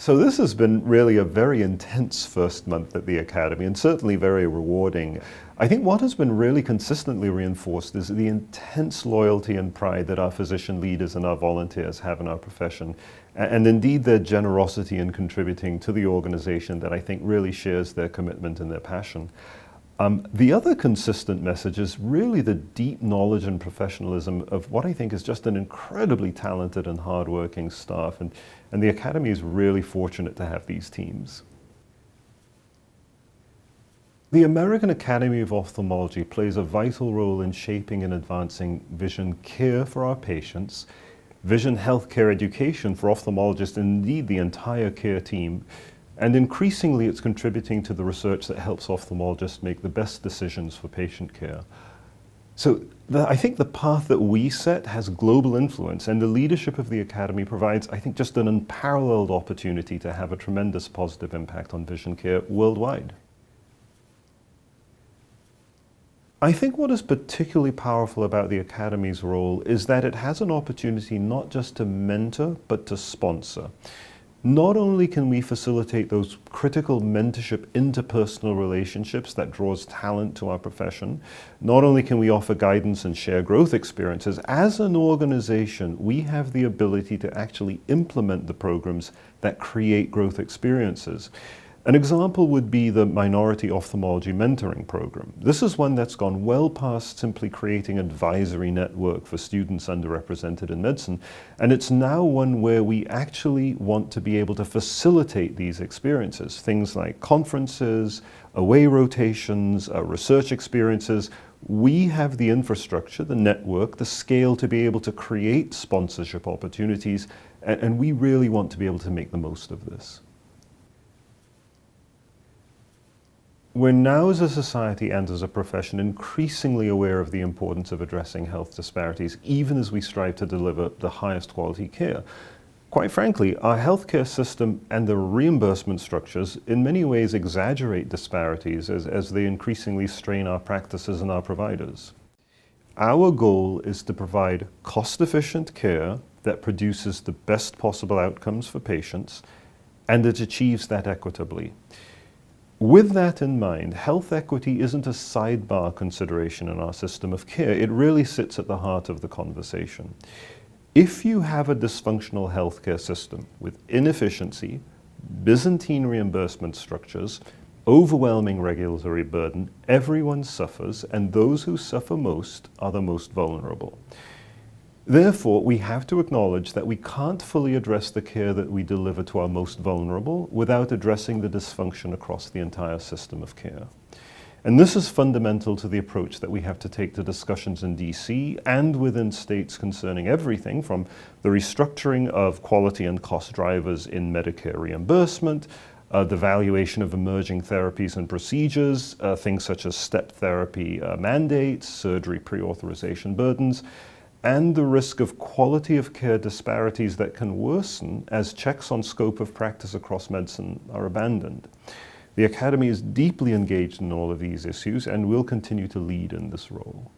So this has been really a very intense first month at the Academy, and certainly very rewarding. I think what has been really consistently reinforced is the intense loyalty and pride that our physician leaders and our volunteers have in our profession, and indeed their generosity in contributing to the organization that I think really shares their commitment and their passion. The other consistent message is really the deep knowledge and professionalism of what I think is just an incredibly talented and hardworking staff, and the Academy is really fortunate to have these teams. The American Academy of Ophthalmology plays a vital role in shaping and advancing vision care for our patients, vision healthcare education for ophthalmologists, and indeed the entire care team. And increasingly, it's contributing to the research that helps ophthalmologists make the best decisions for patient care. So I think the path that we set has global influence, and the leadership of the Academy provides, I think, just an unparalleled opportunity to have a tremendous positive impact on vision care worldwide. I think what is particularly powerful about the Academy's role is that it has an opportunity not just to mentor, but to sponsor. Not only can we facilitate those critical mentorship interpersonal relationships that draws talent to our profession, not only can we offer guidance and share growth experiences, as an organization, we have the ability to actually implement the programs that create growth experiences. An example would be the Minority Ophthalmology Mentoring Program. This is one that's gone well past simply creating an advisory network for students underrepresented in medicine, and it's now one where we actually want to be able to facilitate these experiences, things like conferences, away rotations, research experiences. We have the infrastructure, the network, the scale to be able to create sponsorship opportunities, and we really want to be able to make the most of this. We're now as a society and as a profession increasingly aware of the importance of addressing health disparities, even as we strive to deliver the highest quality care. Quite frankly, our healthcare system and the reimbursement structures in many ways exaggerate disparities as they increasingly strain our practices and our providers. Our goal is to provide cost-efficient care that produces the best possible outcomes for patients, and it achieves that equitably. With that in mind, health equity isn't a sidebar consideration in our system of care. It really sits at the heart of the conversation. If you have a dysfunctional healthcare system with inefficiency, Byzantine reimbursement structures, overwhelming regulatory burden, everyone suffers, and those who suffer most are the most vulnerable. Therefore, we have to acknowledge that we can't fully address the care that we deliver to our most vulnerable without addressing the dysfunction across the entire system of care. And this is fundamental to the approach that we have to take to discussions in DC and within states concerning everything from the restructuring of quality and cost drivers in Medicare reimbursement, the valuation of emerging therapies and procedures, things such as step therapy mandates, surgery pre-authorization burdens, and the risk of quality of care disparities that can worsen as checks on scope of practice across medicine are abandoned. The Academy is deeply engaged in all of these issues and will continue to lead in this role.